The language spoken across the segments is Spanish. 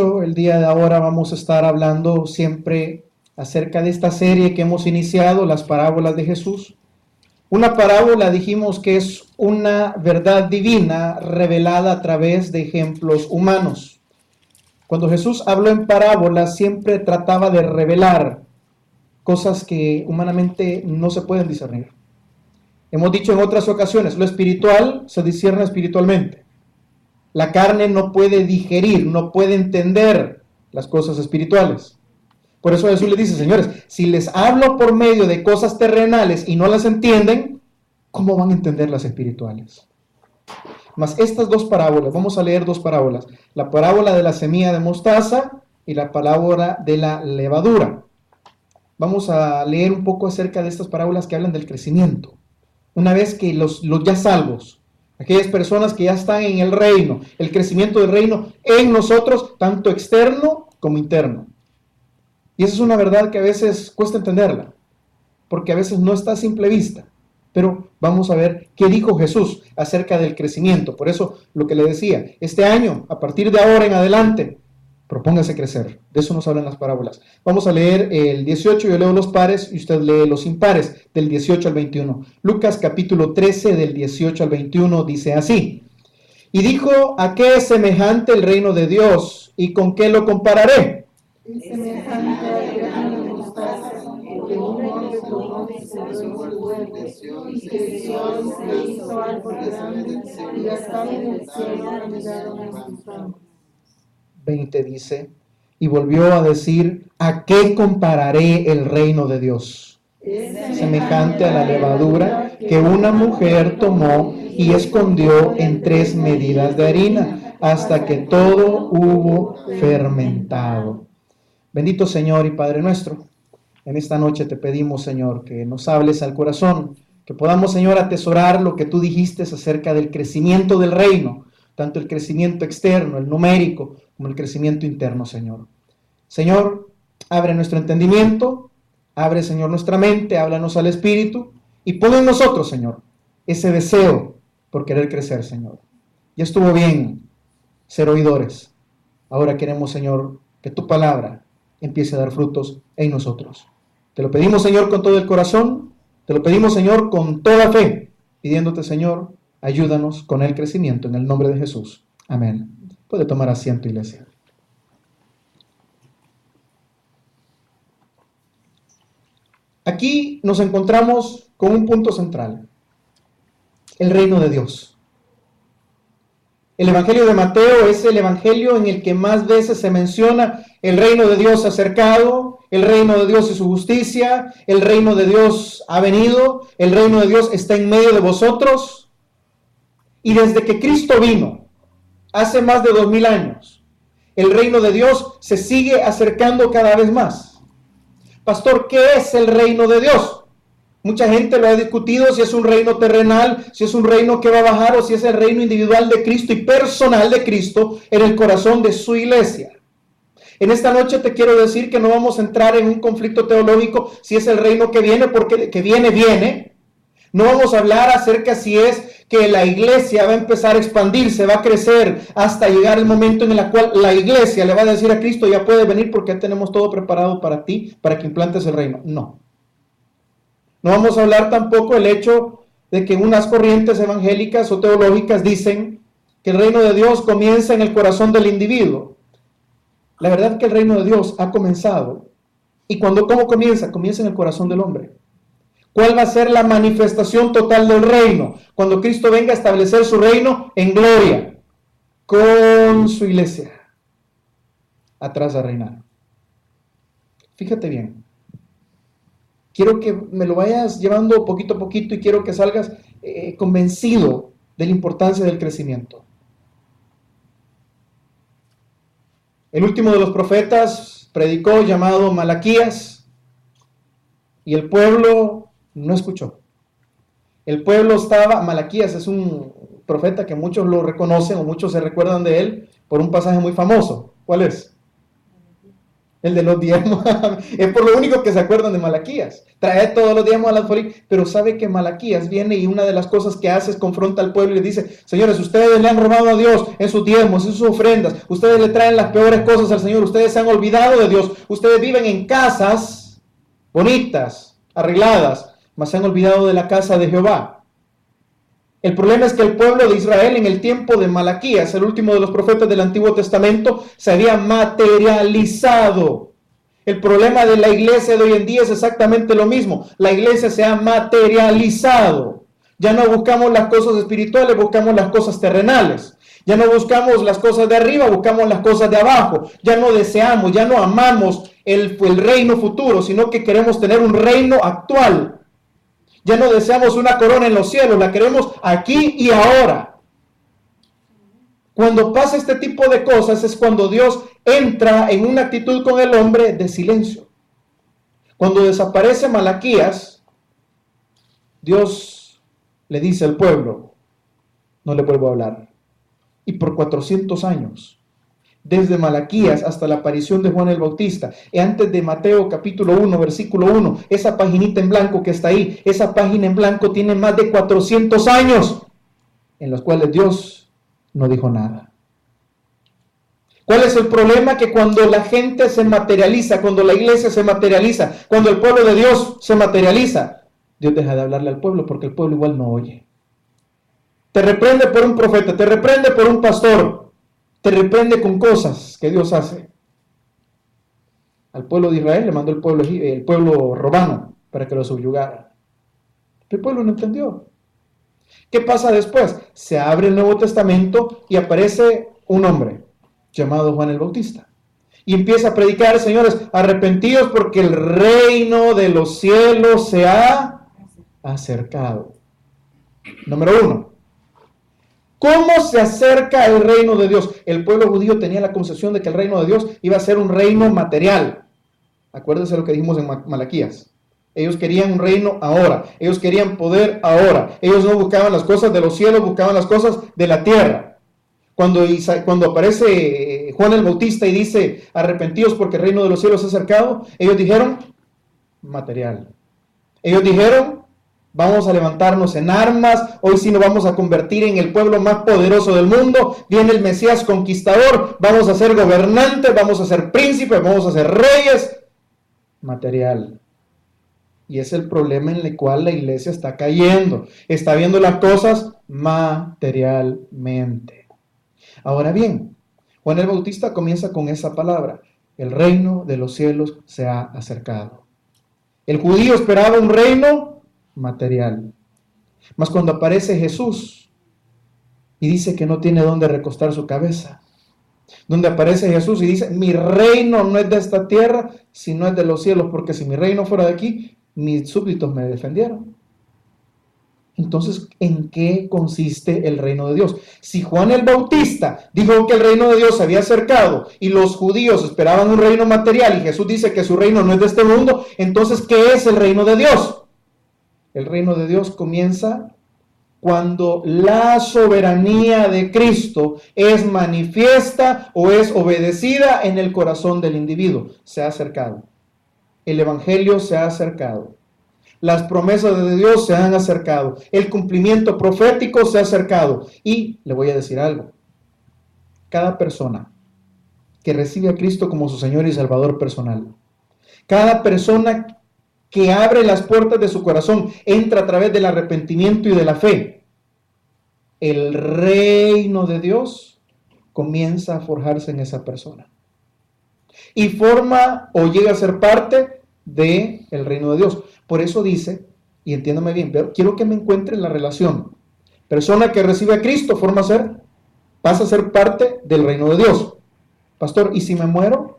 18, el día de ahora vamos a estar hablando siempre acerca de esta serie que hemos iniciado, las parábolas de Jesús. Una parábola dijimos que es una verdad divina revelada a través de ejemplos humanos. Cuando Jesús habló en parábolas siempre trataba de revelar cosas que humanamente no se pueden discernir. Hemos dicho en otras ocasiones, lo espiritual se discierne espiritualmente. La carne no puede digerir, no puede entender las cosas espirituales. Por eso Jesús le dice, señores, si les hablo por medio de cosas terrenales y no las entienden, ¿cómo van a entender las espirituales? Mas estas dos parábolas, vamos a leer dos parábolas, la parábola de la semilla de mostaza y la parábola de la levadura. Vamos a leer un poco acerca de estas parábolas que hablan del crecimiento. Una vez que los ya salvos, aquellas personas que ya están en el reino, el crecimiento del reino en nosotros, tanto externo como interno. Y esa es una verdad que a veces cuesta entenderla, porque a veces no está a simple vista. Pero vamos a ver qué dijo Jesús acerca del crecimiento. Por eso lo que le decía, este año, a partir de ahora en adelante, propóngase crecer. De eso nos hablan las parábolas. Vamos a leer el 18, yo leo los pares y usted lee los impares, del 18 al 21. Lucas capítulo 13, del 18 al 21, dice así. Y dijo, ¿a qué es semejante el reino de Dios? ¿Y con qué lo compararé? Es semejante al grano de mostaza que un hombre tomó y sembró en su huerto, y creció y se hizo árbol grande, y las aves del cielo anidaron en sus ramas. 20 dice, y volvió a decir, ¿a qué compararé el reino de Dios? Semejante a la levadura que una mujer tomó y escondió en 3 medidas de harina, hasta que todo hubo fermentado. Bendito Señor y Padre nuestro, en esta noche te pedimos, Señor, que nos hables al corazón, que podamos, Señor, atesorar lo que tú dijiste acerca del crecimiento del reino, tanto el crecimiento externo, el numérico, como el crecimiento interno, Señor. Señor, abre nuestro entendimiento, abre, Señor, nuestra mente, háblanos al Espíritu, y pon en nosotros, Señor, ese deseo por querer crecer, Señor. Ya estuvo bien ser oidores. Ahora queremos, Señor, que tu palabra empiece a dar frutos en nosotros. Te lo pedimos, Señor, con todo el corazón. Te lo pedimos, Señor, con toda fe, pidiéndote, Señor, ayúdanos con el crecimiento en el nombre de Jesús. Amén. Puede tomar asiento, iglesia. Aquí nos encontramos con un punto central, el reino de Dios. El Evangelio de Mateo es el Evangelio en el que más veces se menciona el reino de Dios acercado, el reino de Dios y su justicia, el reino de Dios ha venido, el reino de Dios está en medio de vosotros. Y desde que Cristo vino, hace más de 2000 años, el reino de Dios se sigue acercando cada vez más. Pastor, ¿qué es el reino de Dios? Mucha gente lo ha discutido, si es un reino terrenal, si es un reino que va a bajar o si es el reino individual de Cristo y personal de Cristo en el corazón de su iglesia. En esta noche te quiero decir que no vamos a entrar en un conflicto teológico si es el reino que viene, porque que viene. No vamos a hablar acerca si es que la iglesia va a empezar a expandirse, va a crecer hasta llegar el momento en el cual la iglesia le va a decir a Cristo, ya puedes venir porque ya tenemos todo preparado para ti, para que implantes el reino. No. No vamos a hablar tampoco del hecho de que unas corrientes evangélicas o teológicas dicen que el reino de Dios comienza en el corazón del individuo. La verdad es que el reino de Dios ha comenzado. ¿Y cómo comienza? Comienza en el corazón del hombre. ¿Cuál va a ser la manifestación total del reino? Cuando Cristo venga a establecer su reino en gloria, con su iglesia, atrás a reinar. Fíjate bien. Quiero que me lo vayas llevando poquito a poquito y quiero que salgas convencido de la importancia del crecimiento. El último de los profetas predicó, llamado Malaquías, y el pueblo no escuchó. El pueblo Malaquías es un profeta que muchos lo reconocen o muchos se recuerdan de él por un pasaje muy famoso. ¿Cuál es? El de los diezmos. Es por lo único que se acuerdan de Malaquías. Trae todos los diezmos al alfolí. Pero sabe que Malaquías viene y una de las cosas que hace es confronta al pueblo y le dice: señores, ustedes le han robado a Dios en sus diezmos, en sus ofrendas. Ustedes le traen las peores cosas al Señor. Ustedes se han olvidado de Dios. Ustedes viven en casas bonitas, arregladas, mas se han olvidado de la casa de Jehová. El problema es que el pueblo de Israel en el tiempo de Malaquías, el último de los profetas del Antiguo Testamento, se había materializado. El problema de la iglesia de hoy en día es exactamente lo mismo. La iglesia se ha materializado. Ya no buscamos las cosas espirituales, buscamos las cosas terrenales. Ya no buscamos las cosas de arriba, buscamos las cosas de abajo. Ya no deseamos, ya no amamos el reino futuro, sino que queremos tener un reino actual. Ya no deseamos una corona en los cielos, la queremos aquí y ahora. Cuando pasa este tipo de cosas es cuando Dios entra en una actitud con el hombre de silencio. Cuando desaparece Malaquías, Dios le dice al pueblo: no le vuelvo a hablar. Y por 400 años, desde Malaquías hasta la aparición de Juan el Bautista, y antes de Mateo capítulo 1, versículo 1, esa paginita en blanco que está ahí, esa página en blanco tiene más de 400 años en los cuales Dios no dijo nada. ¿Cuál es el problema? Que cuando la gente se materializa, cuando la iglesia se materializa, cuando el pueblo de Dios se materializa, Dios deja de hablarle al pueblo porque el pueblo igual no oye. Te reprende por un profeta, te reprende por un pastor, te reprende con cosas que Dios hace. Al pueblo de Israel le mandó el pueblo romano para que lo subyugara. El pueblo no entendió. ¿Qué pasa después? Se abre el Nuevo Testamento y aparece un hombre llamado Juan el Bautista. Y empieza a predicar: señores, arrepentidos porque el reino de los cielos se ha acercado. Número 1. ¿Cómo se acerca el reino de Dios? El pueblo judío tenía la concepción de que el reino de Dios iba a ser un reino material. Acuérdense lo que dijimos en Malaquías. Ellos querían un reino ahora. Ellos querían poder ahora. Ellos no buscaban las cosas de los cielos, buscaban las cosas de la tierra. Cuando aparece Juan el Bautista y dice: arrepentidos porque el reino de los cielos se ha acercado, ellos dijeron: material. Ellos dijeron: vamos a levantarnos en armas, hoy sí nos vamos a convertir en el pueblo más poderoso del mundo, viene el Mesías conquistador, vamos a ser gobernantes, vamos a ser príncipes, vamos a ser reyes. Material. Y es el problema en el cual la iglesia está cayendo, está viendo las cosas materialmente. Ahora bien, Juan el Bautista comienza con esa palabra: el reino de los cielos se ha acercado. El judío esperaba un reino material. Mas cuando aparece Jesús y dice que no tiene dónde recostar su cabeza, donde aparece Jesús y dice: mi reino no es de esta tierra, sino es de los cielos, porque si mi reino fuera de aquí, mis súbditos me defendieron. Entonces, ¿en qué consiste el reino de Dios? Si Juan el Bautista dijo que el reino de Dios se había acercado y los judíos esperaban un reino material y Jesús dice que su reino no es de este mundo, entonces, ¿qué es el reino de Dios? El reino de Dios comienza cuando la soberanía de Cristo es manifiesta o es obedecida en el corazón del individuo. Se ha acercado. El evangelio se ha acercado. Las promesas de Dios se han acercado. El cumplimiento profético se ha acercado. Y le voy a decir algo. Cada persona que recibe a Cristo como su Señor y Salvador personal, cada persona que abre las puertas de su corazón, entra a través del arrepentimiento y de la fe, el reino de Dios comienza a forjarse en esa persona. Y forma o llega a ser parte del reino de Dios. Por eso dice, y entiéndame bien, pero quiero que me encuentre en la relación. Persona que recibe a Cristo pasa a ser parte del reino de Dios. Pastor, ¿y si me muero?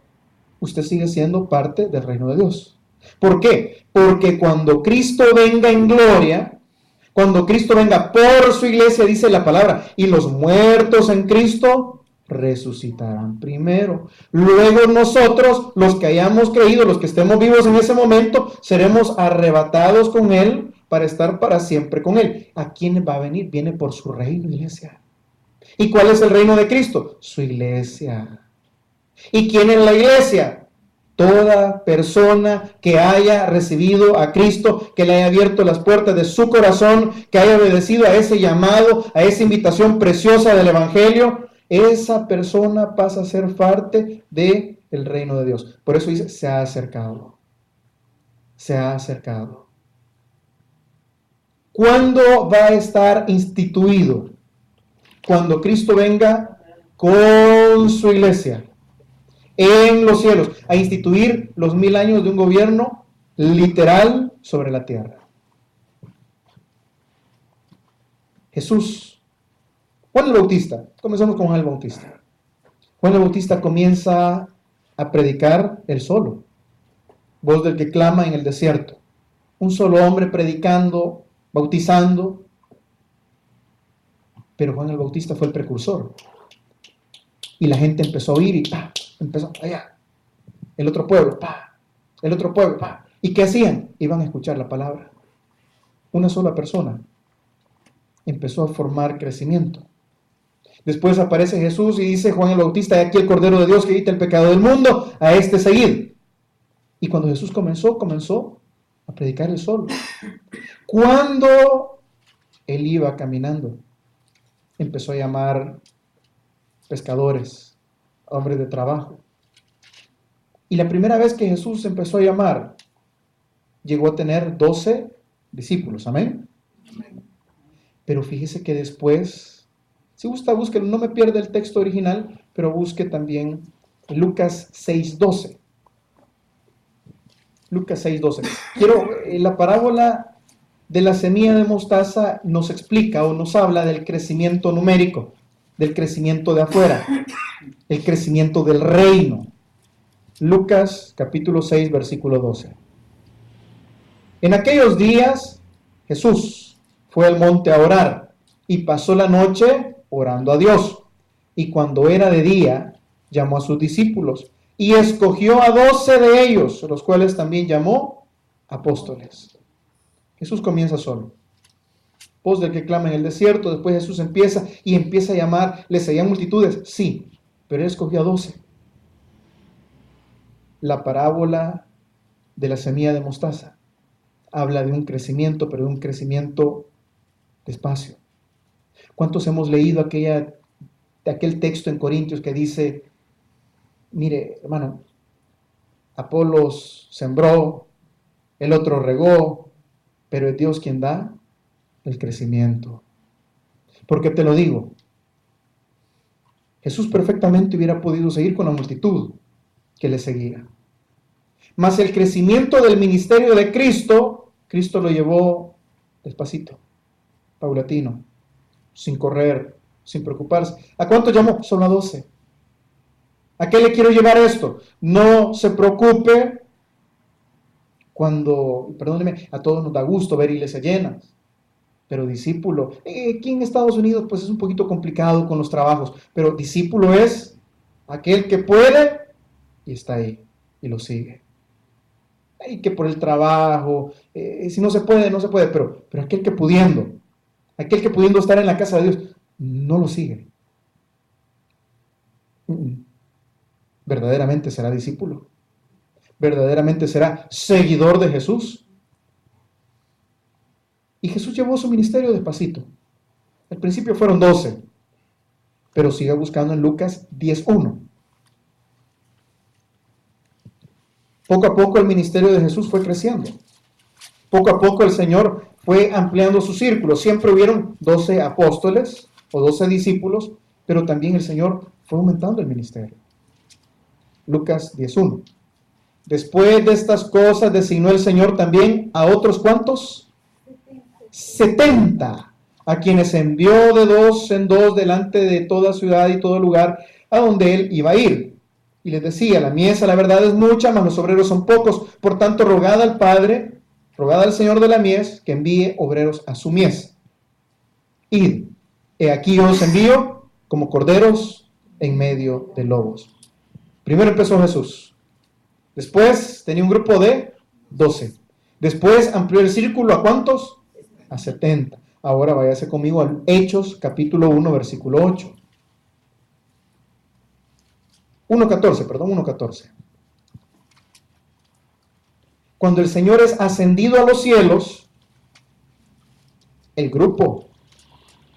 Usted sigue siendo parte del reino de Dios. ¿Por qué? Porque cuando Cristo venga en gloria, cuando Cristo venga por su iglesia, dice la palabra, y los muertos en Cristo resucitarán primero. Luego nosotros, los que hayamos creído, los que estemos vivos en ese momento, seremos arrebatados con Él para estar para siempre con Él. ¿A quién va a venir? Viene por su reino, iglesia. ¿Y cuál es el reino de Cristo? Su iglesia. ¿Y quién es la iglesia? Toda persona que haya recibido a Cristo, que le haya abierto las puertas de su corazón, que haya obedecido a ese llamado, a esa invitación preciosa del Evangelio, esa persona pasa a ser parte del reino de Dios. Por eso dice, se ha acercado. Se ha acercado. ¿Cuándo va a estar instituido? Cuando Cristo venga con su iglesia en los cielos, a instituir los 1000 años de un gobierno literal sobre la tierra. Jesús, Juan el Bautista, comenzamos con Juan el Bautista. Juan el Bautista comienza a predicar él solo, voz del que clama en el desierto, un solo hombre predicando, bautizando, pero Juan el Bautista fue el precursor, y la gente empezó a oír y empezó allá, el otro pueblo, el otro pueblo, ¿y qué hacían? Iban a escuchar la palabra. Una sola persona empezó a formar crecimiento. Después aparece Jesús y dice Juan el Bautista, aquí el Cordero de Dios que quita el pecado del mundo, a este seguid. Y cuando Jesús comenzó a predicar él solo. Cuando él iba caminando, empezó a llamar pescadores, hombres de trabajo. Y la primera vez que Jesús empezó a llamar, llegó a tener 12 discípulos. Amén. Pero fíjese que después, si gusta, búsquelo, no me pierda el texto original, pero busque también Lucas 6:12. Lucas 6:12. La parábola de la semilla de mostaza nos explica o nos habla del crecimiento numérico, del crecimiento de afuera, el crecimiento del reino. Lucas capítulo 6, versículo 12. En aquellos días, Jesús fue al monte a orar y pasó la noche orando a Dios. Y cuando era de día, llamó a sus discípulos y escogió a 12 de ellos, los cuales también llamó apóstoles. Jesús comienza solo. Voz del que clama en el desierto. Después Jesús empieza a llamar. ¿Le seguían multitudes? Sí, pero él escogió a 12. La parábola de la semilla de mostaza habla de un crecimiento, pero de un crecimiento despacio. ¿Cuántos hemos leído aquel texto en Corintios que dice, mire, hermano, Apolos sembró, el otro regó, pero es Dios quien da el crecimiento? ¿Por qué te lo digo? Jesús perfectamente hubiera podido seguir con la multitud que le seguía. Mas el crecimiento del ministerio de Cristo lo llevó despacito, paulatino, sin correr, sin preocuparse. ¿A cuántos llamó? Solo a 12. ¿A qué le quiero llevar esto? No se preocupe cuando, perdóneme, a todos nos da gusto ver iglesias llenas, pero discípulo, aquí en Estados Unidos pues es un poquito complicado con los trabajos, pero discípulo es aquel que puede y está ahí y lo sigue. Y que por el trabajo, si no se puede, no se puede, pero aquel que pudiendo estar en la casa de Dios, no lo sigue. Verdaderamente será discípulo, verdaderamente será seguidor de Jesús. Y Jesús llevó su ministerio despacito. Al principio fueron 12, pero siga buscando en Lucas 10:1. Poco a poco el ministerio de Jesús fue creciendo. Poco a poco el Señor fue ampliando su círculo. Siempre hubieron 12 apóstoles o 12 discípulos, pero también el Señor fue aumentando el ministerio. Lucas 10:1. Después de estas cosas designó el Señor también a otros ¿cuántos? 70, a quienes envió de 2 en 2 delante de toda ciudad y todo lugar a donde él iba a ir. Y les decía, la mies a la verdad es mucha, mas los obreros son pocos. Por tanto, rogad al Padre, rogad al Señor de la mies, que envíe obreros a su mies. Id, he aquí yo os envío como corderos en medio de lobos. Primero empezó Jesús. Después tenía un grupo de 12. Después amplió el círculo ¿a cuántos? A 70. Ahora váyase conmigo a Hechos capítulo 1, versículo 8. 1:14. cuando el Señor es ascendido a los cielos, el grupo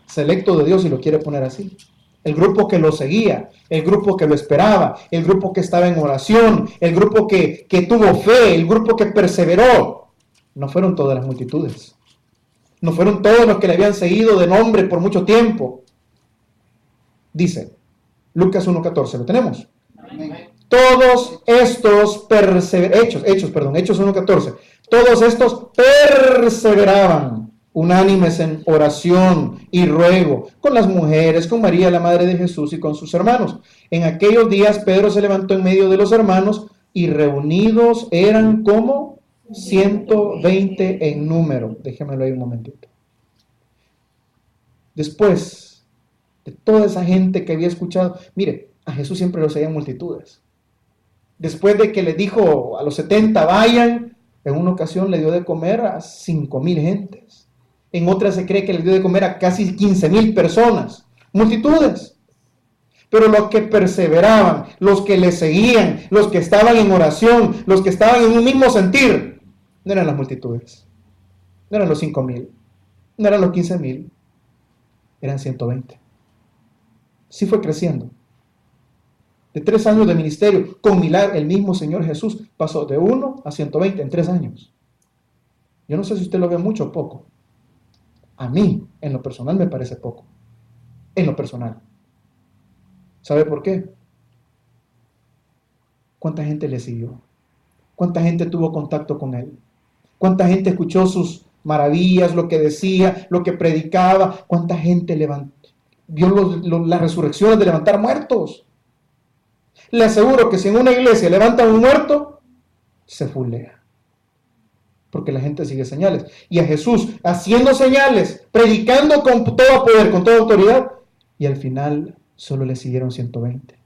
selecto de Dios, si lo quiere poner así, el grupo que lo seguía, el grupo que lo esperaba, el grupo que estaba en oración, el grupo que tuvo fe, el grupo que perseveró, no fueron todas las multitudes, no fueron todos los que le habían seguido de nombre por mucho tiempo. Dice Lucas 1:14, ¿lo tenemos? Amén. Todos estos Hechos 1:14, todos estos perseveraban unánimes en oración y ruego con las mujeres, con María la madre de Jesús y con sus hermanos. En aquellos días Pedro se levantó en medio de los hermanos y reunidos eran como 120 en número. Déjemelo ahí un momentito. Después de toda esa gente que había escuchado, mire, a Jesús siempre lo seguían multitudes. Después de que le dijo a los 70 vayan, en una ocasión le dio de comer a 5,000 gentes. En otra se cree que le dio de comer a casi 15,000 personas. Multitudes. Pero los que perseveraban, los que le seguían, los que estaban en oración, los que estaban en un mismo sentir, no eran las multitudes. No eran los 5,000. No eran los 15,000. Eran 120. Sí fue creciendo. De 3 años de ministerio, con milagro, el mismo Señor Jesús pasó de 1 a 120 en 3 años. Yo no sé si usted lo ve mucho o poco. A mí, en lo personal, me parece poco. En lo personal. ¿Sabe por qué? ¿Cuánta gente le siguió? ¿Cuánta gente tuvo contacto con él? ¿Cuánta gente escuchó sus maravillas, lo que decía, lo que predicaba? ¿Cuánta gente vio las resurrecciones de levantar muertos? Le aseguro que si en una iglesia levantan un muerto, se fulea. Porque la gente sigue señales. Y a Jesús haciendo señales, predicando con todo poder, con toda autoridad, y al final solo le siguieron 120.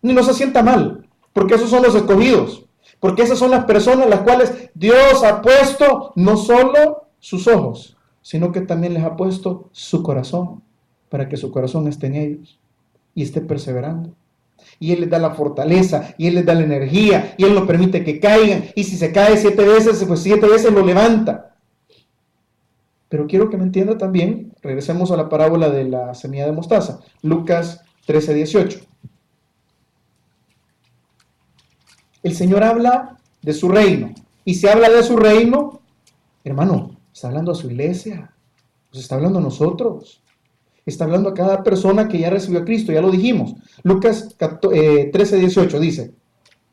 Ni no se sienta mal, porque esos son los escogidos, porque esas son las personas las cuales Dios ha puesto no solo sus ojos, sino que también les ha puesto su corazón, para que su corazón esté en ellos y esté perseverando. Y Él les da la fortaleza, y Él les da la energía, y Él no permite que caigan, y si se cae 7 veces, pues 7 veces lo levanta. Pero quiero que me entienda también, regresemos a la parábola de la semilla de mostaza, Lucas 13:18. El Señor habla de su reino, y si habla de su reino, hermano, está hablando a su iglesia, pues está hablando a nosotros. Está hablando a cada persona que ya recibió a Cristo, ya lo dijimos. Lucas 13:18 dice,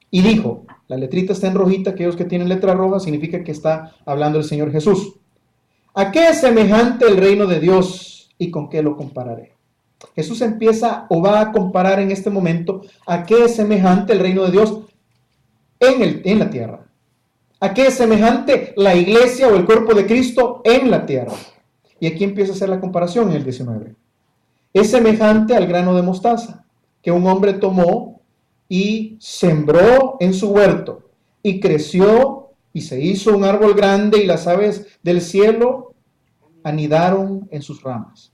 y dijo, la letrita está en rojita, aquellos que tienen letra roja, significa que está hablando el Señor Jesús. ¿A qué es semejante el reino de Dios y con qué lo compararé? Jesús empieza o va a comparar en este momento a qué es semejante el reino de Dios en la tierra. ¿A qué es semejante la iglesia o el cuerpo de Cristo en la tierra? Y aquí empieza a hacer la comparación en el 19. Es semejante al grano de mostaza que un hombre tomó y sembró en su huerto y creció y se hizo un árbol grande y las aves del cielo anidaron en sus ramas.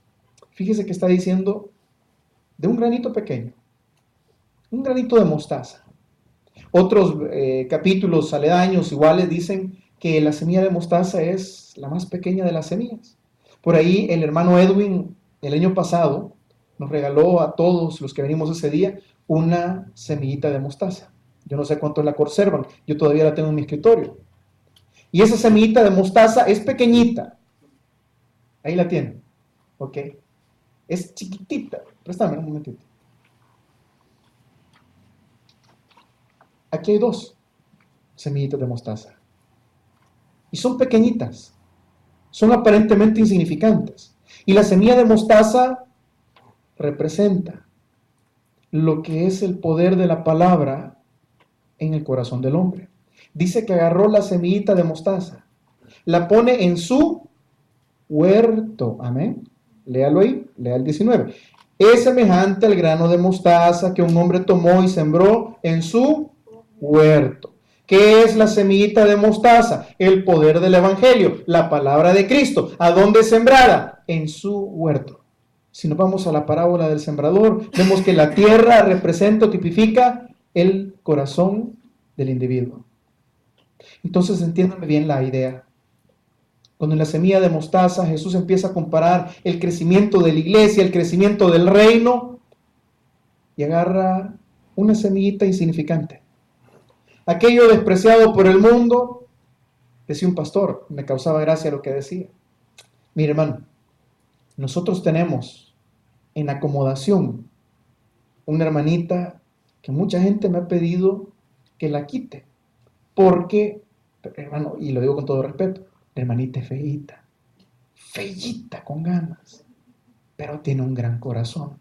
Fíjese que está diciendo de un granito pequeño, un granito de mostaza. Otros capítulos aledaños iguales dicen que la semilla de mostaza es la más pequeña de las semillas. Por ahí el hermano Edwin el año pasado nos regaló a todos los que venimos ese día una semillita de mostaza. Yo no sé cuántos la conservan, yo todavía la tengo en mi escritorio. Y esa semillita de mostaza es pequeñita. Ahí la tienen. Ok. Es chiquitita. Préstame un momentito. Aquí hay 2 semillitas de mostaza. Y son pequeñitas. Son aparentemente insignificantes. Y la semilla de mostaza representa lo que es el poder de la palabra en el corazón del hombre. Dice que agarró la semillita de mostaza, la pone en su huerto. Amén. Léalo ahí, lea el 19. Es semejante al grano de mostaza que un hombre tomó y sembró en su huerto. ¿Qué es la semillita de mostaza? El poder del evangelio, la palabra de Cristo. ¿A dónde es sembrada? En su huerto. Si nos vamos a la parábola del sembrador, vemos que la tierra representa o tipifica el corazón del individuo. Entonces entiéndame bien la idea. Cuando en la semilla de mostaza Jesús empieza a comparar el crecimiento de la iglesia, el crecimiento del reino, y agarra una semillita insignificante. Aquello despreciado por el mundo, decía un pastor, me causaba gracia lo que decía. Mire, hermano, nosotros tenemos en acomodación una hermanita que mucha gente me ha pedido que la quite, porque, hermano, y lo digo con todo respeto, la hermanita es feíta, feíta con ganas, pero tiene un gran corazón.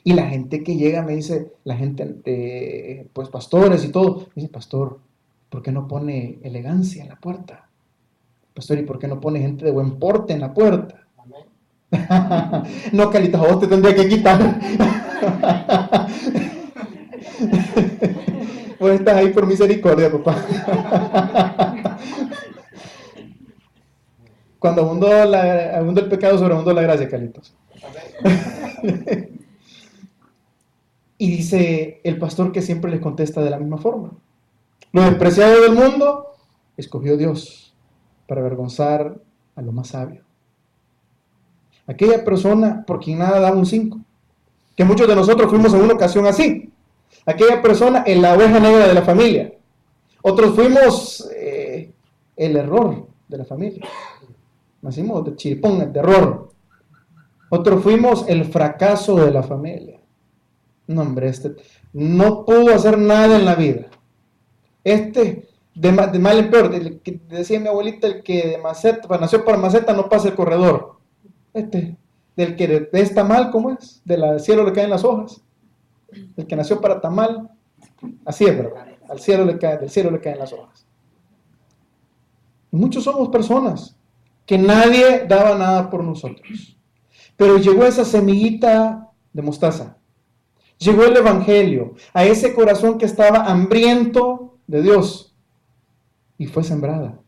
Y la gente que llega me dice, la gente de, pues pastores y todo, me dice, pastor, ¿por qué no pone elegancia en la puerta? Pastor, ¿y por qué no pone gente de buen porte en la puerta? No, Calitas, a vos te tendría que quitar. Vos estás ahí por misericordia, papá. Cuando abundó el pecado, sobreabundó la gracia, Calitos. Y dice el pastor que siempre les contesta de la misma forma. Lo despreciado del mundo escogió Dios para avergonzar a lo más sabio. Aquella persona por quien nada da un 5, que muchos de nosotros fuimos en una ocasión así. Aquella persona en la oveja negra de la familia. Otros fuimos el error de la familia. Nacimos de chiripón, el terror. Otros fuimos el fracaso de la familia. No, hombre, no pudo hacer nada en la vida. De mal en peor, decía mi abuelita, el que de maceta, nació para maceta no pasa el corredor. Del que de está mal, ¿cómo es? Del cielo le caen las hojas. El que nació para tamal, así es, ¿verdad? Del cielo le caen las hojas. Y muchos somos personas que nadie daba nada por nosotros. Pero llegó esa semillita de mostaza. Llegó el evangelio a ese corazón que estaba hambriento de Dios y fue sembrada.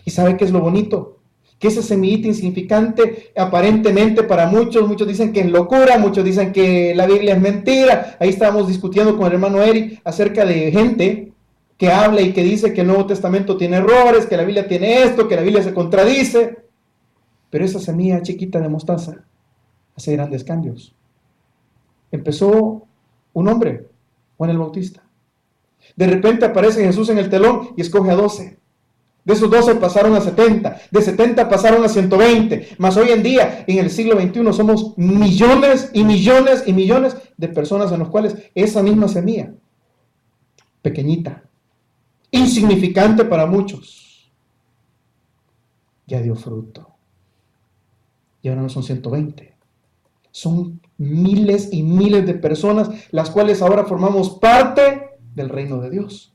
¿Y sabe qué es lo bonito? Que esa semillita insignificante, aparentemente para muchos dicen que es locura, muchos dicen que la Biblia es mentira. Ahí estábamos discutiendo con el hermano Eric acerca de gente que habla y que dice que el Nuevo Testamento tiene errores, que la Biblia tiene esto, que la Biblia se contradice. Pero esa semilla chiquita de mostaza hace grandes cambios. Empezó un hombre, Juan el Bautista. De repente aparece Jesús en el telón y escoge a 12. De esos 12 pasaron a 70, de 70 pasaron a 120, más hoy en día, en el siglo XXI, somos millones y millones y millones de personas en los cuales esa misma semilla, pequeñita, insignificante para muchos, ya dio fruto. Y ahora no son 120, son miles y miles de personas, las cuales ahora formamos parte del reino de Dios.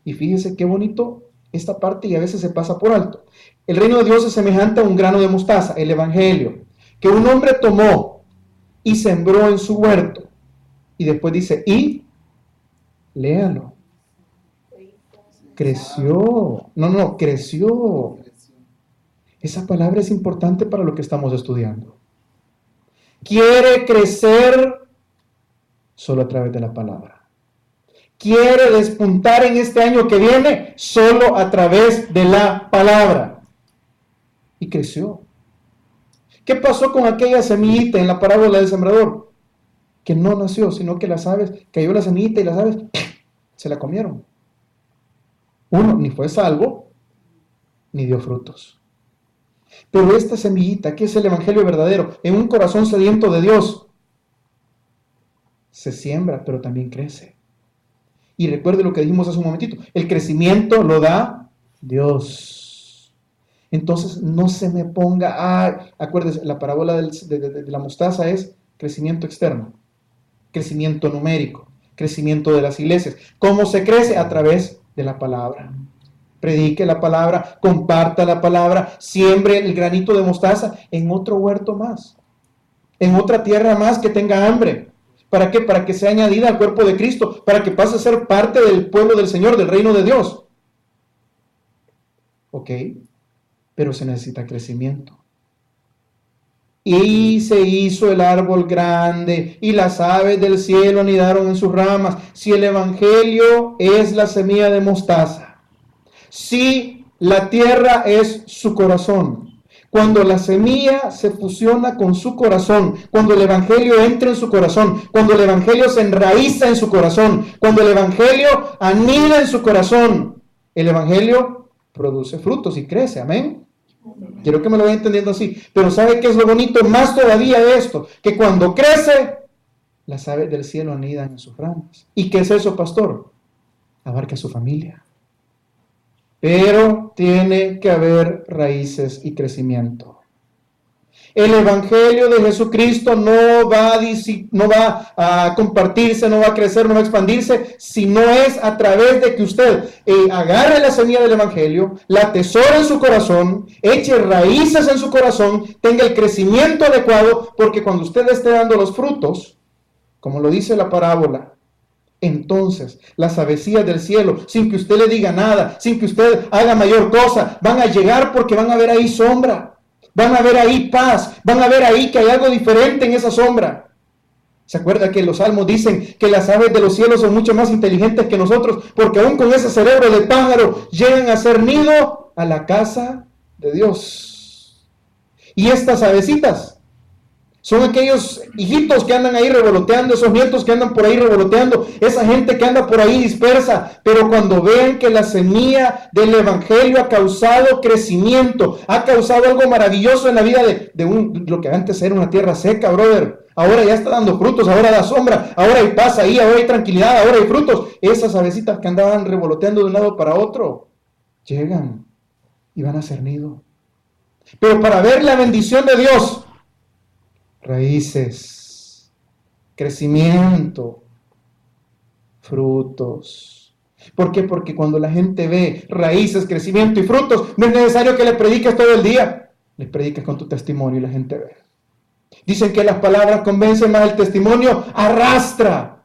Y fíjese qué bonito esta parte, y a veces se pasa por alto. El reino de Dios es semejante a un grano de mostaza, el evangelio, que un hombre tomó y sembró en su huerto. Y después dice, y léalo. Creció. Creció. Esa palabra es importante para lo que estamos estudiando. Quiere crecer solo a través de la palabra. Quiere despuntar en este año que viene solo a través de la palabra. Y creció. ¿Qué pasó con aquella semillita en la parábola del sembrador? Que no nació, sino que las aves, cayó la semillita y las aves se la comieron. Uno, ni fue salvo, ni dio frutos. Pero esta semillita, que es el evangelio verdadero, en un corazón sediento de Dios, se siembra, pero también crece. Y recuerde lo que dijimos hace un momentito, el crecimiento lo da Dios. Entonces no se me ponga, acuérdese, la parábola de la mostaza es crecimiento externo, crecimiento numérico, crecimiento de las iglesias. ¿Cómo se crece? A través de la palabra. Predique la palabra, comparta la palabra, siembre el granito de mostaza en otro huerto más, en otra tierra más que tenga hambre. ¿Para qué? Para que sea añadida al cuerpo de Cristo, para que pase a ser parte del pueblo del Señor, del reino de Dios. ¿Ok? Pero se necesita crecimiento. Y se hizo el árbol grande, y las aves del cielo anidaron en sus ramas. Si el evangelio es la semilla de mostaza, si la tierra es su corazón. Cuando la semilla se fusiona con su corazón, cuando el evangelio entra en su corazón, cuando el evangelio se enraiza en su corazón, cuando el evangelio anida en su corazón, el evangelio produce frutos y crece. Amén. Quiero que me lo vayan entendiendo así. Pero ¿sabe qué es lo bonito más todavía de esto? Que cuando crece, las aves del cielo anidan en sus ramas. ¿Y qué es eso, pastor? Abarca su familia. Pero tiene que haber raíces y crecimiento. El evangelio de Jesucristo no va a compartirse, no va a crecer, no va a expandirse, si no es a través de que usted agarre la semilla del evangelio, la atesore en su corazón, eche raíces en su corazón, tenga el crecimiento adecuado, porque cuando usted esté dando los frutos, como lo dice la parábola, entonces las avecillas del cielo, sin que usted le diga nada, sin que usted haga mayor cosa, van a llegar porque van a ver ahí sombra, van a ver ahí paz, van a ver ahí que hay algo diferente en esa sombra. ¿Se acuerda que los salmos dicen que las aves de los cielos son mucho más inteligentes que nosotros? Porque aún con ese cerebro de pájaro llegan a hacer nido a la casa de Dios. Y estas avecitas son aquellos hijitos que andan ahí revoloteando, esos nietos que andan por ahí revoloteando, esa gente que anda por ahí dispersa, pero cuando vean que la semilla del evangelio ha causado crecimiento, ha causado algo maravilloso en la vida de lo que antes era una tierra seca, brother, ahora ya está dando frutos, ahora da sombra, ahora hay paz ahí, ahora hay tranquilidad, ahora hay frutos. Esas avecitas que andaban revoloteando de un lado para otro, llegan y van a hacer nido. Pero para ver la bendición de Dios, raíces, crecimiento, frutos. ¿Por qué? Porque cuando la gente ve raíces, crecimiento y frutos, no es necesario que le prediques todo el día. Le prediques con tu testimonio y la gente ve. Dicen que las palabras convencen, más el testimonio arrastra.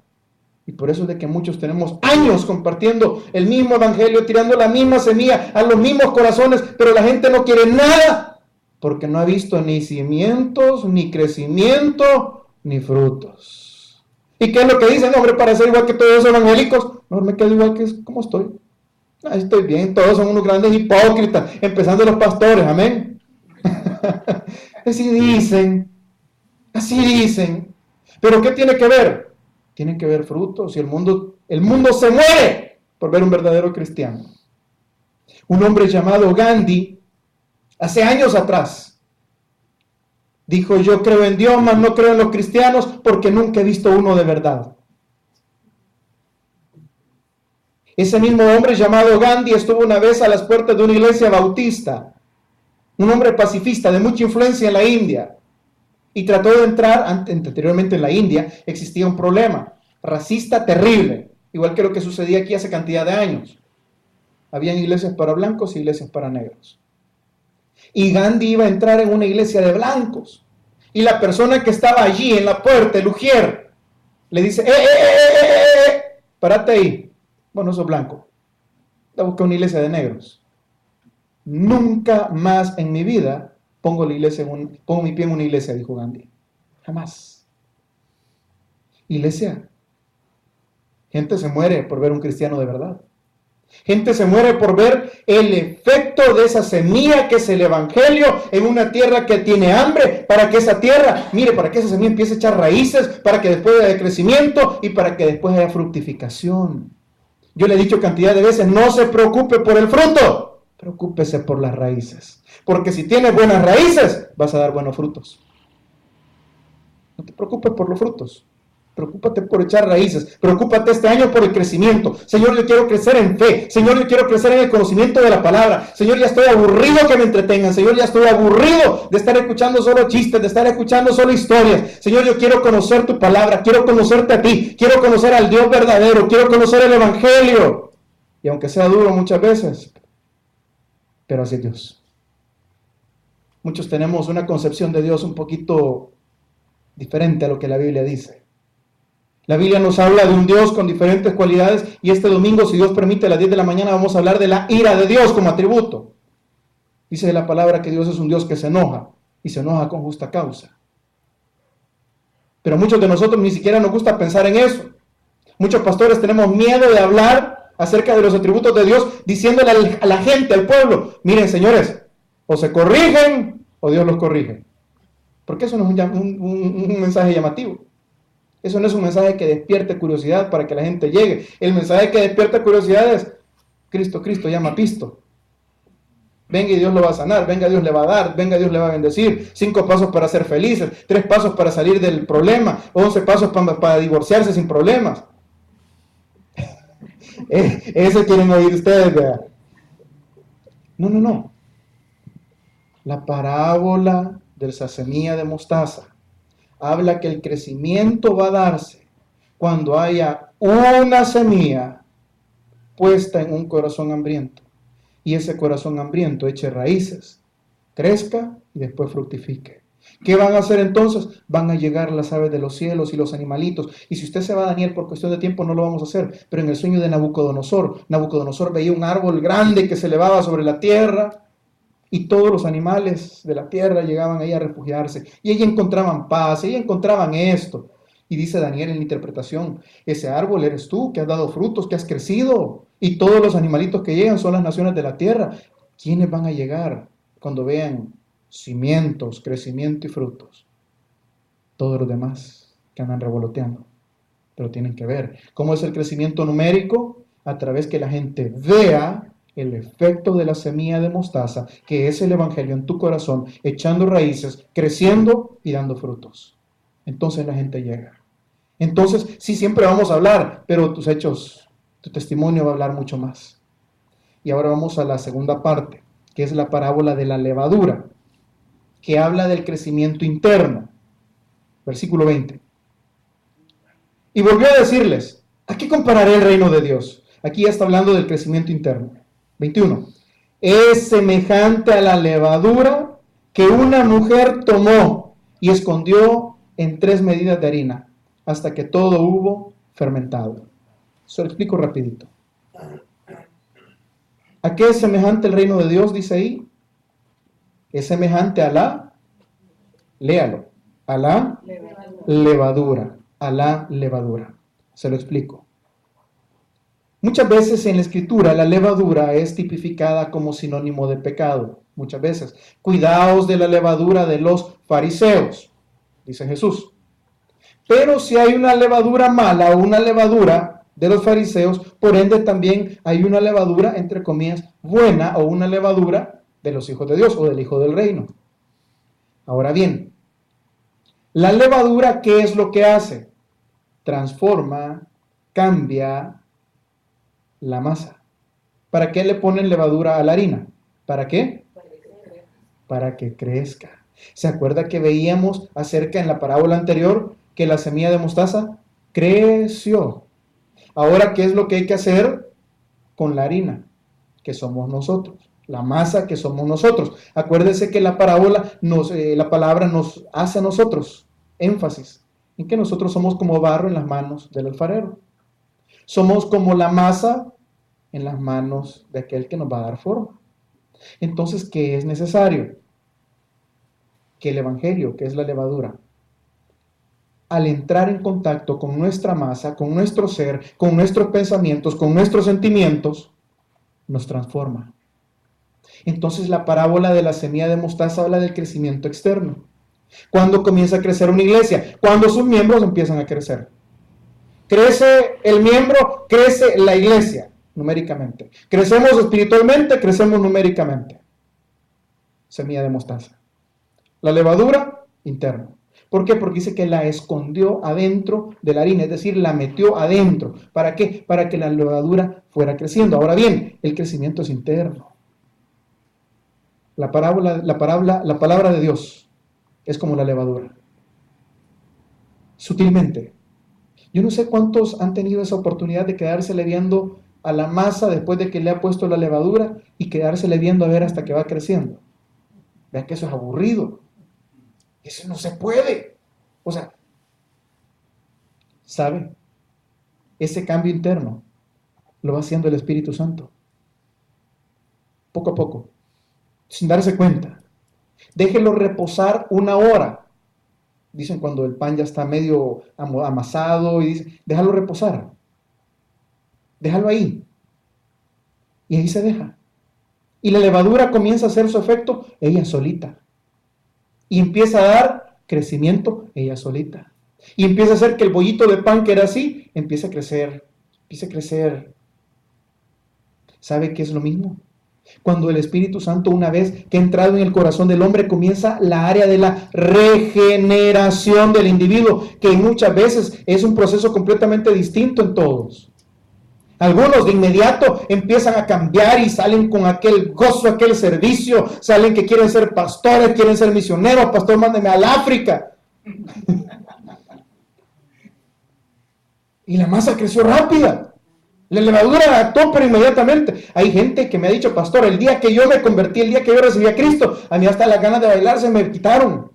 Y por eso es de que muchos tenemos años compartiendo el mismo evangelio, tirando la misma semilla a los mismos corazones, pero la gente no quiere nada porque no ha visto ni cimientos, ni crecimiento, ni frutos. ¿Y qué es lo que dicen? Hombre, para ser igual que todos los evangélicos, mejor me quedo igual que como estoy. Ahí estoy bien, todos son unos grandes hipócritas, empezando los pastores, amén. Así dicen. Pero ¿qué tiene que ver? Tienen que ver frutos, y el mundo se muere por ver un verdadero cristiano. Un hombre llamado Gandhi, hace años atrás, dijo: yo creo en Dios, mas no creo en los cristianos, porque nunca he visto uno de verdad. Ese mismo hombre llamado Gandhi estuvo una vez a las puertas de una iglesia bautista, un hombre pacifista de mucha influencia en la India, y trató de entrar. Anteriormente en la India existía un problema racista terrible, igual que lo que sucedía aquí hace cantidad de años. Habían iglesias para blancos y iglesias para negros. Y Gandhi iba a entrar en una iglesia de blancos. Y la persona que estaba allí en la puerta, el ujier, le dice: párate ahí. Bueno, sos blanco. La busca una iglesia de negros. Nunca más en mi vida pongo mi pie en una iglesia, dijo Gandhi. Jamás. Iglesia. Gente se muere por ver un cristiano de verdad. Gente se muere por ver el efecto de esa semilla que es el evangelio en una tierra que tiene hambre, para que esa tierra, para que esa semilla empiece a echar raíces, para que después haya crecimiento y para que después haya fructificación. Yo le he dicho cantidad de veces: no se preocupe por el fruto, preocúpese por las raíces, porque si tienes buenas raíces vas a dar buenos frutos. No te preocupes por los frutos. Preocúpate por echar raíces. Preocúpate este año por el crecimiento. Señor, yo quiero crecer en fe. Señor, yo quiero crecer en el conocimiento de la palabra. Señor, ya estoy aburrido que me entretengan. Señor, ya estoy aburrido de estar escuchando solo chistes, de estar escuchando solo historias. Señor, yo quiero conocer tu palabra. Quiero conocerte a ti. Quiero conocer al Dios verdadero. Quiero conocer el evangelio. Y aunque sea duro muchas veces, pero así es Dios. Muchos tenemos una concepción de Dios un poquito diferente a lo que la Biblia dice. La Biblia nos habla de un Dios con diferentes cualidades, y este domingo, si Dios permite, a las 10 de la mañana vamos a hablar de la ira de Dios como atributo. Dice la palabra que Dios es un Dios que se enoja, y se enoja con justa causa. Pero muchos de nosotros ni siquiera nos gusta pensar en eso. Muchos pastores tenemos miedo de hablar acerca de los atributos de Dios, diciéndole a la gente, al pueblo, miren señores, o se corrigen o Dios los corrige. Porque eso no es un mensaje llamativo. Eso no es un mensaje que despierte curiosidad para que la gente llegue. El mensaje que despierta curiosidad es, Cristo, Cristo llama a Pisto. Venga y Dios lo va a sanar, venga Dios le va a dar, venga Dios le va a bendecir. 5 pasos para ser felices, 3 pasos para salir del problema, 11 pasos para divorciarse sin problemas. Eso quieren oír ustedes, ¿verdad? No. La parábola del la semilla de mostaza habla que el crecimiento va a darse cuando haya una semilla puesta en un corazón hambriento. Y ese corazón hambriento eche raíces, crezca y después fructifique. ¿Qué van a hacer entonces? Van a llegar las aves de los cielos y los animalitos. Y si usted se va a Daniel por cuestión de tiempo, no lo vamos a hacer. Pero en el sueño de Nabucodonosor veía un árbol grande que se elevaba sobre la tierra y todos los animales de la tierra llegaban ahí a refugiarse. Y allí encontraban paz, y encontraban esto. Y dice Daniel en la interpretación, ese árbol eres tú, que has dado frutos, que has crecido. Y todos los animalitos que llegan son las naciones de la tierra. ¿Quiénes van a llegar cuando vean cimientos, crecimiento y frutos? Todos los demás que andan revoloteando. Pero tienen que ver. ¿Cómo es el crecimiento numérico? A través que la gente vea el efecto de la semilla de mostaza, que es el evangelio en tu corazón, echando raíces, creciendo y dando frutos. Entonces la gente llega. Entonces, sí, siempre vamos a hablar, pero tus hechos, tu testimonio va a hablar mucho más. Y ahora vamos a la segunda parte, que es la parábola de la levadura, que habla del crecimiento interno. Versículo 20. Y volvió a decirles, ¿a qué compararé el reino de Dios? Aquí ya está hablando del crecimiento interno. 21. Es semejante a la levadura que una mujer tomó y escondió en 3 medidas de harina, hasta que todo hubo fermentado. Se lo explico rapidito. ¿A qué es semejante el reino de Dios? Dice ahí. Es semejante a la, léalo, a la levadura. A la levadura. Se lo explico. Muchas veces en la escritura la levadura es tipificada como sinónimo de pecado. Muchas veces. Cuidaos de la levadura de los fariseos, dice Jesús. Pero si hay una levadura mala o una levadura de los fariseos, por ende también hay una levadura, entre comillas, buena o una levadura de los hijos de Dios o del Hijo del Reino. Ahora bien, la levadura, ¿qué es lo que hace? Transforma, cambia la masa. ¿Para qué le ponen levadura a la harina? ¿Para qué? Para que crezca. ¿Se acuerda que veíamos acerca en la parábola anterior que la semilla de mostaza creció? Ahora, ¿qué es lo que hay que hacer con la harina? Que somos nosotros. La masa que somos nosotros. Acuérdese que la parábola, la palabra nos hace a nosotros énfasis en que nosotros somos como barro en las manos del alfarero. Somos como la masa en las manos de aquel que nos va a dar forma. Entonces, ¿qué es necesario? Que el evangelio, que es la levadura, al entrar en contacto con nuestra masa, con nuestro ser, con nuestros pensamientos, con nuestros sentimientos, nos transforma. Entonces la parábola de la semilla de mostaza habla del crecimiento externo. ¿Cuándo comienza a crecer una iglesia? Cuando sus miembros empiezan a crecer. Crece el miembro, crece la iglesia numéricamente. Crecemos espiritualmente, crecemos numéricamente. Semilla de mostaza. La levadura, interno. ¿Por qué? Porque dice que la escondió adentro de la harina, es decir, la metió adentro. ¿Para qué? Para que la levadura fuera creciendo. Ahora bien, el crecimiento es interno. La palabra de Dios es como la levadura. Sutilmente. Yo no sé cuántos han tenido esa oportunidad de quedársele viendo a la masa después de que le ha puesto la levadura y quedársele viendo a ver hasta que va creciendo. Vean que eso es aburrido. Eso no se puede. O sea, ¿sabe? Ese cambio interno lo va haciendo el Espíritu Santo. Poco a poco. Sin darse cuenta. Déjelo reposar 1 hora. Dicen cuando el pan ya está medio amasado y dicen, déjalo reposar. Déjalo ahí. Y ahí se deja. Y la levadura comienza a hacer su efecto ella solita. Y empieza a dar crecimiento ella solita. Y empieza a hacer que el bollito de pan que era así, empiece a crecer. Empieza a crecer. ¿Sabe qué es lo mismo? Cuando el Espíritu Santo, una vez que ha entrado en el corazón del hombre, comienza la área de la regeneración del individuo, que muchas veces es un proceso completamente distinto en todos. Algunos de inmediato empiezan a cambiar y salen con aquel gozo, aquel servicio, salen que quieren ser pastores, quieren ser misioneros. Pastor, mándeme al África. Y la masa creció rápida. La levadura actuó, pero inmediatamente. Hay gente que me ha dicho, pastor, el día que yo me convertí, el día que yo recibí a Cristo, a mí hasta las ganas de bailar se me quitaron.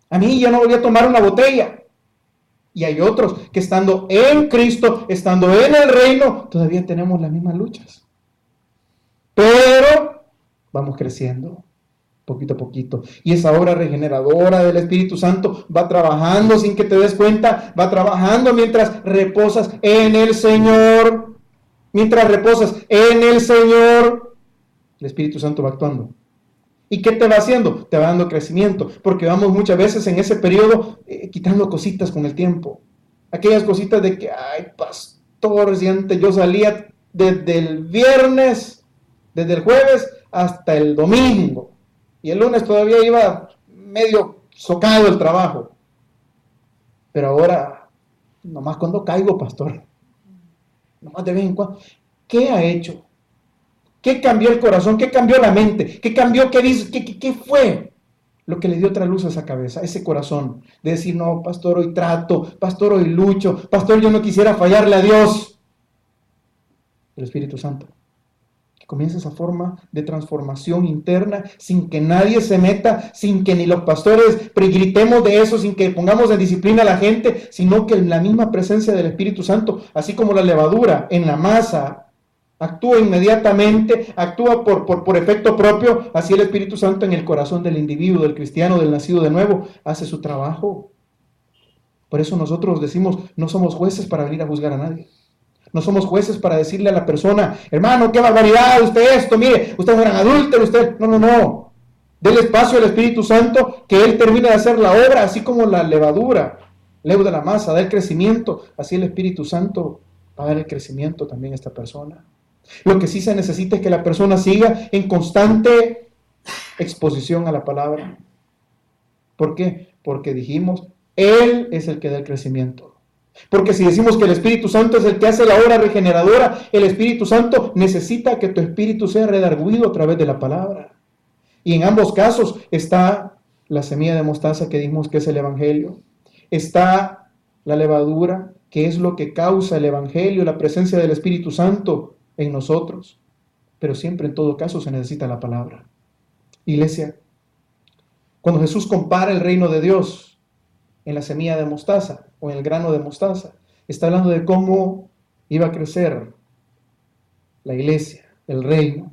A mí ya no volví a tomar una botella. Y hay otros que estando en Cristo, estando en el reino, todavía tenemos las mismas luchas. Pero vamos creciendo poquito a poquito. Y esa obra regeneradora del Espíritu Santo va trabajando sin que te des cuenta, va trabajando mientras reposas en el Señor. Mientras reposas en el Señor, el Espíritu Santo va actuando. ¿Y qué te va haciendo? Te va dando crecimiento, porque vamos muchas veces en ese periodo quitando cositas con el tiempo. Aquellas cositas de que, ay, pastor, si antes yo salía desde el viernes, desde el jueves hasta el domingo, y el lunes todavía iba medio socado el trabajo. Pero ahora, nomás cuando caigo, pastor, nomás de vez en cuando. ¿Qué ha hecho? ¿Qué cambió el corazón? ¿Qué cambió la mente? ¿Qué cambió? ¿Qué fue lo que le dio otra luz a esa cabeza, a ese corazón? De decir, no, pastor, hoy trato, pastor, hoy lucho, pastor, yo no quisiera fallarle a Dios. El Espíritu Santo. Que comienza esa forma de transformación interna sin que nadie se meta, sin que ni los pastores gritemos de eso, sin que pongamos en disciplina a la gente, sino que en la misma presencia del Espíritu Santo, así como la levadura en la masa, actúa inmediatamente, actúa por efecto propio, así el Espíritu Santo en el corazón del individuo, del cristiano, del nacido de nuevo, hace su trabajo. Por eso nosotros decimos, no somos jueces para venir a juzgar a nadie. No somos jueces para decirle a la persona, hermano, qué barbaridad, usted esto, mire, usted es un gran adúltero, usted... No. Dele espacio al Espíritu Santo, que Él termine de hacer la obra, así como la levadura leuda la masa, da el crecimiento, así el Espíritu Santo va a dar el crecimiento también a esta persona. Lo que sí se necesita es que la persona siga en constante exposición a la palabra. ¿Por qué? Porque dijimos, Él es el que da el crecimiento. Porque si decimos que el Espíritu Santo es el que hace la obra regeneradora, el Espíritu Santo necesita que tu espíritu sea redarguido a través de la palabra. Y en ambos casos está la semilla de mostaza que dijimos que es el Evangelio. Está la levadura, que es lo que causa el Evangelio, la presencia del Espíritu Santo en nosotros, pero siempre en todo caso se necesita la palabra. Iglesia, cuando Jesús compara el reino de Dios en la semilla de mostaza o en el grano de mostaza, está hablando de cómo iba a crecer la iglesia, el reino.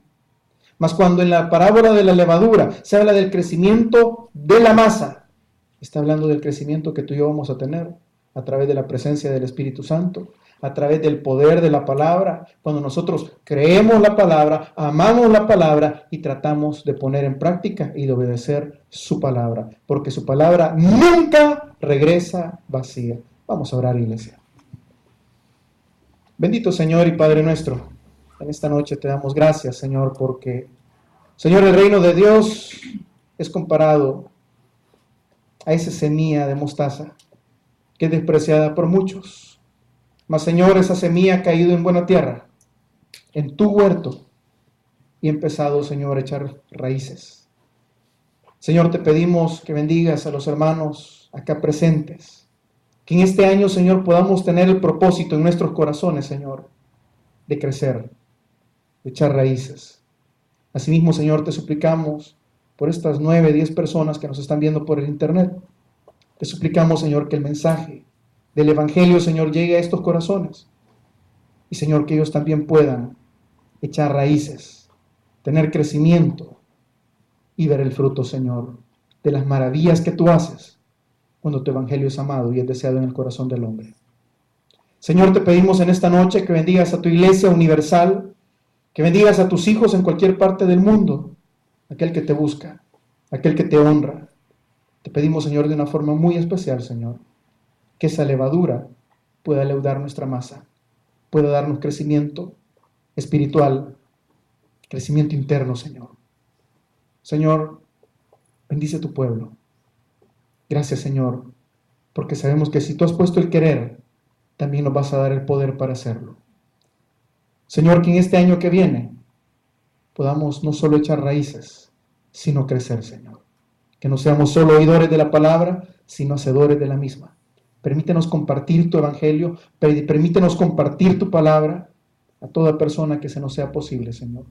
Mas cuando en la parábola de la levadura se habla del crecimiento de la masa, está hablando del crecimiento que tú y yo vamos a tener a través de la presencia del Espíritu Santo, a través del poder de la palabra, cuando nosotros creemos la palabra, amamos la palabra y tratamos de poner en práctica y de obedecer su palabra, porque su palabra nunca regresa vacía. Vamos a orar, iglesia. Bendito Señor y Padre nuestro, en esta noche te damos gracias, Señor, porque, Señor, el reino de Dios es comparado a esa semilla de mostaza que es despreciada por muchos. Mas, Señor, esa semilla ha caído en buena tierra, en tu huerto, y ha empezado, Señor, a echar raíces. Señor, te pedimos que bendigas a los hermanos acá presentes, que en este año, Señor, podamos tener el propósito en nuestros corazones, Señor, de crecer, de echar raíces. Asimismo, Señor, te suplicamos por estas 9, 10 personas que nos están viendo por el internet. Te suplicamos, Señor, que el mensaje del Evangelio, Señor, llegue a estos corazones. Y, Señor, que ellos también puedan echar raíces, tener crecimiento y ver el fruto, Señor, de las maravillas que tú haces cuando tu Evangelio es amado y es deseado en el corazón del hombre. Señor, te pedimos en esta noche que bendigas a tu iglesia universal, Que bendigas a tus hijos en cualquier parte del mundo, aquel que te busca, aquel que te honra. Te pedimos, Señor, de una forma muy especial, Señor, que esa levadura pueda leudar nuestra masa, pueda darnos crecimiento espiritual, crecimiento interno, Señor. Señor, bendice a tu pueblo. Gracias, Señor, porque sabemos que si tú has puesto el querer, también nos vas a dar el poder para hacerlo. Señor, que en este año que viene podamos no solo echar raíces, sino crecer, Señor. Que no seamos solo oidores de la palabra, sino hacedores de la misma. Permítenos compartir tu evangelio, permítenos compartir tu palabra a toda persona que se nos sea posible, Señor.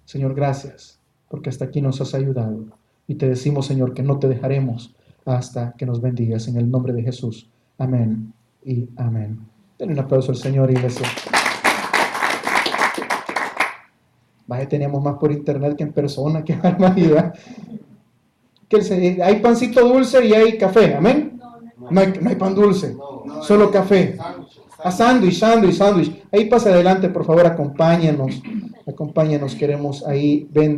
Señor, gracias, porque hasta aquí nos has ayudado. Y te decimos, Señor, que no te dejaremos hasta que nos bendigas. En el nombre de Jesús. Amén y amén. Denle un aplauso al Señor, iglesia. Vaya, teníamos más por internet que en persona. Qué barbaridad. Hay pancito dulce y hay café. Amén. No hay pan dulce, solo café. A sándwich. Ahí pasa adelante, por favor, acompáñanos. Queremos ahí vender.